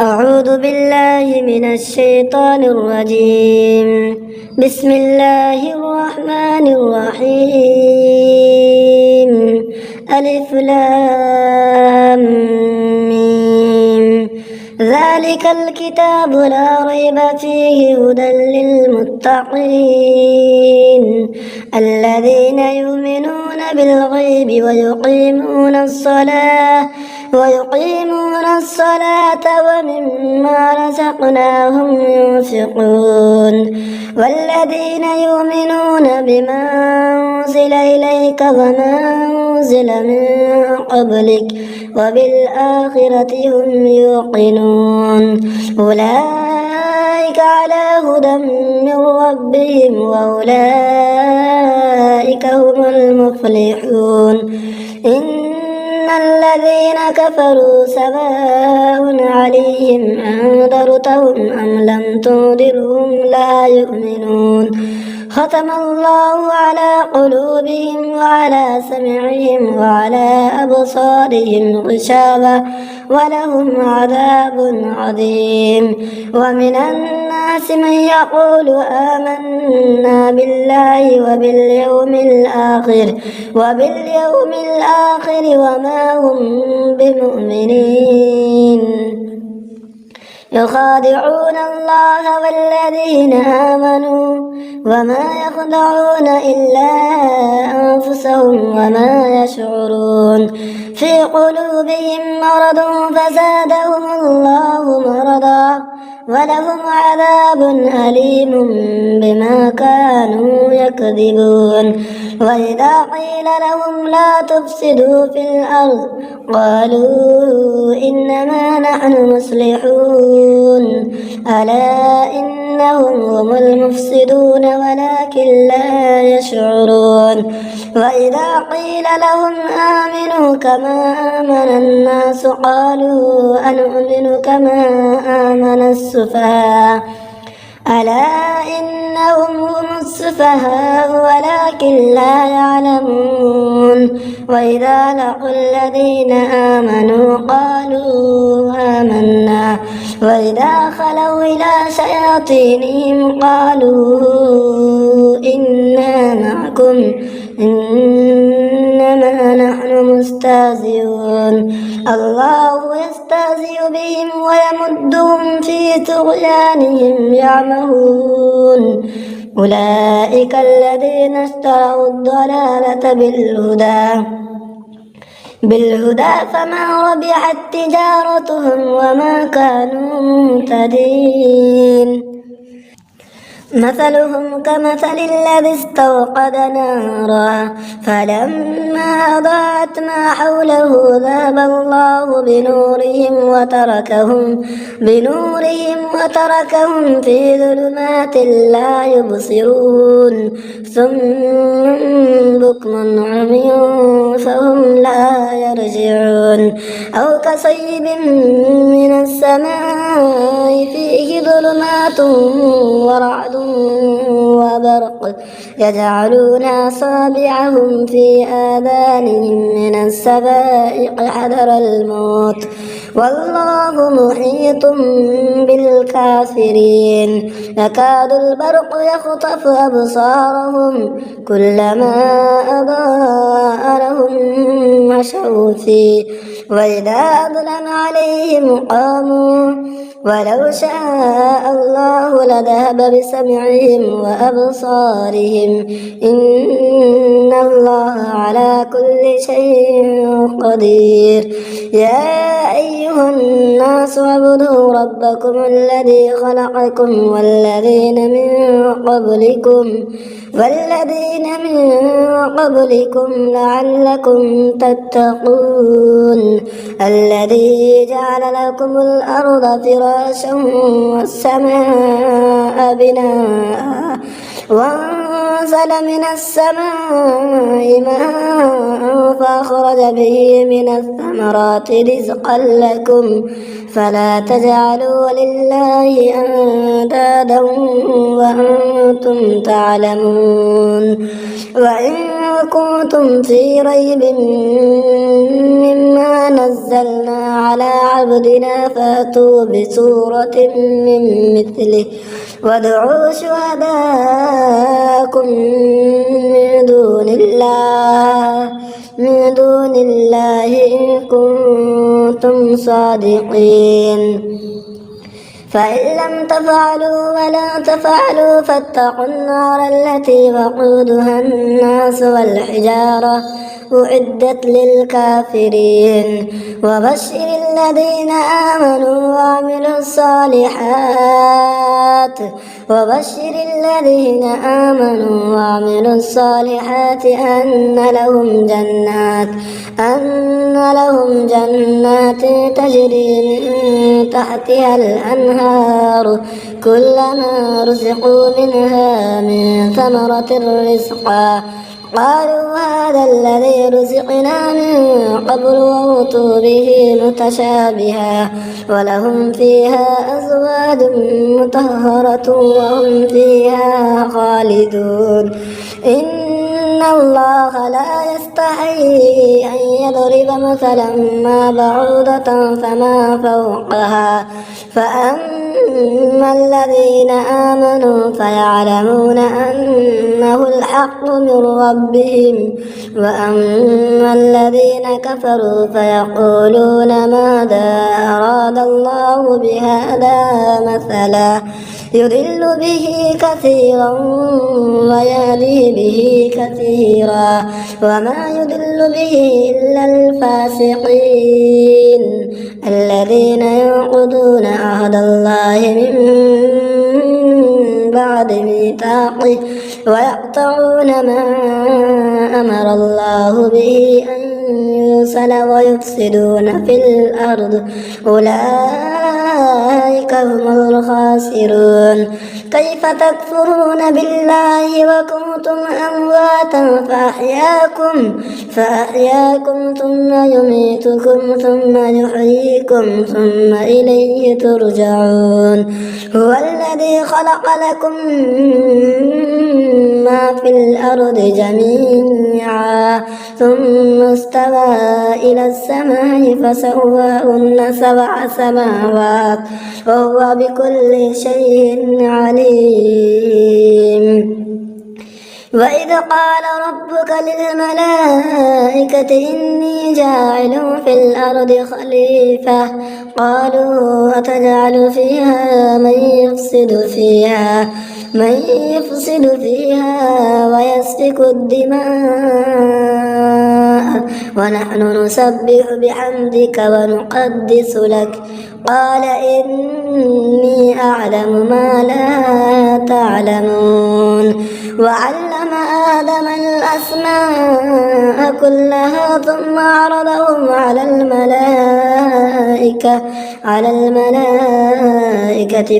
أعوذ بالله من الشيطان الرجيم. بسم الله الرحمن الرحيم. ألف لام ميم. ذلك الكتاب لا ريب فيه هدى للمتقين الذين يؤمنون بالغيب ويقيمون الصلاة ومما رزقناهم ينفقون والذين يؤمنون بما أنزل إليك وما أنزل من قبلك وبالآخرة هم يوقنون أولئك على هدى من ربهم وأولئك هم المفلحون. إن الذين كفروا سواء عليهم أنذرتهم أم لم تنذرهم لا يؤمنون. ختم الله على قلوبهم وعلى سمعهم وعلى أبصارهم غشاوة ولهم عذاب عظيم. ومن الناس من يقول آمنا بالله وباليوم الآخر وما هم بمؤمنين. يخادعون الله والذين آمنوا وما يخدعون إلا أنفسهم وما يشعرون. في قلوبهم مرض فزادهم الله مرضا ولهم عذاب أليم بما كانوا يكذبون. وإذا قيل لهم لا تفسدوا في الأرض قالوا إنما نحن مصلحون ألا إنهم هم المفسدون ولكن لا يشعرون. وإذا قيل لهم آمنوا كما آمن الناس قالوا أنؤمن كما آمن السفهاء ألا إنهم هم السفهاء ولكن لا يعلمون. وإذا لقوا الذين آمنوا قالوا آمنا وإذا خلوا إلى شياطينهم قالوا إنا معكم إنما نحن مستهزئون. الله يستهزئ بهم ويمدهم في طغيانهم يعمهون. أولئك الذين اشتروا الضلالة بالهدى فما ربحت تجارتهم وما كانوا مهتدين. مثلهم كمثل الذي استوقد نارا فلما أضاءت ما حوله ذهب الله بنورهم وتركهم في ظلمات لا يبصرون. ثم بكم عمي فهم لا يرجعون. أو كصيب من السماء فيه ظلمات ورعد وبرق يجعلون أصابعهم في آذانهم من السوائق حذر الموت والله محيط بالكافرين. يكاد البرق يخطف أبصارهم كلما أضاء لهم مشوا فيه وإذا أظلم عليهم قاموا ولو شاء الله لذهب بسمعهم وأبصارهم إن الله على كل شيء قدير. يا أيها الناس اعبدوا ربكم الذي خلقكم والذين من قبلكم لعلكم تتقون. الذي جعل لكم الأرض فراشا والسماء بناء أنزل من السماء ماء فأخرج به من الثمرات رزقا لكم فلا تجعلوا لله أندادا وأنتم تعلمون وإن كنتم في ريب مما نزلنا على عبدنا فأتوا بسورة من مثله وادعوا شهداءكم من دون الله إن كنتم صادقين فإن لم تفعلوا ولا تفعلوا فاتقوا النار التي وقودها الناس والحجارة أعدت للكافرين وبشر الذين آمنوا وعملوا الصالحات أن لهم جنات تجري من تحتها الأنهار كلما رزقوا منها من ثمرة رزقا قالوا هذا الذي رزقنا من قبل وأوتوا به متشابها ولهم فيها أزواج مطهرة وهم فيها خالدون إن الله لا يستحيي أن يضرب مثلا ما بعوضة فما فوقها فأما الذين آمنوا فيعلمون أنه الحق من ربهم وأما الذين كفروا فيقولون ماذا أراد الله بهذا مثلا يضل به كثيرا ويهدي به كثيرا وما يضل به إلا الفاسقين الذين ينقضون عهد الله من بعد ميثاقه ويقطعون ما أمر الله به أن يوصل ويفسدون في الأرض أولئك هم الخاسرون كيف تكفرون بالله وكنتم أمواتا فأحياكم ثم يميتكم ثم يحييكم ثم إليه ترجعون هو الذي خلق لكم ما في الأرض جميعا ثم استوى إلى السماء فسواهن 7 سماوات وهو بكل شيء عليم وإذ قال ربك للملائكة إني جاعل في الأرض خليفة قالوا أتجعل فيها من يفسد فيها ويسفك الدماء ونحن نسبح بحمدك ونقدس لك قال إني أعلم ما لا تعلمون وعلم آدم الأسماء كلها ثم عرضهم على الملائكة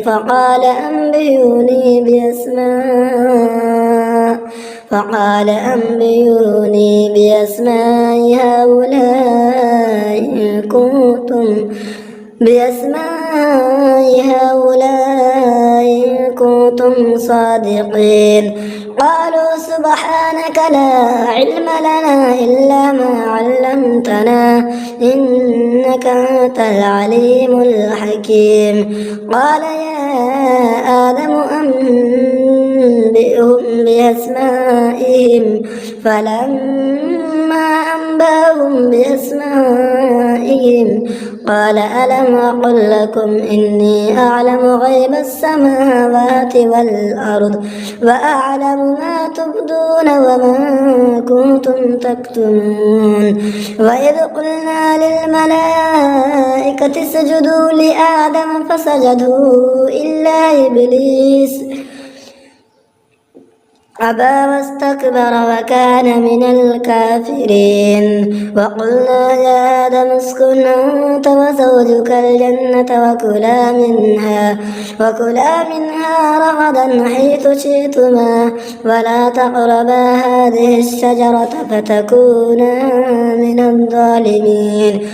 فقال أنبئوني بأسماء هؤلاء إن كنتم صادقين قالوا سبحانك لا علم لنا إلا ما علمتنا إنك أنت العليم الحكيم قال يا آدم أنبئهم بأسمائهم فلما أنبأهم بأسمائهم قال ألم أقل لكم إني أعلم غيب السماوات والأرض وأعلم ما تبدون وما كنتم تكتمون وإذ قلنا للملائكة اسجدوا لآدم فسجدوا أبى واستكبر وكان من الكافرين. وقلنا يا آدم اسكن أنت وزوجك الجنة وكلا منها رغدا حيث شئتما ولا تقربا هذه الشجرة فتكونا من الظالمين.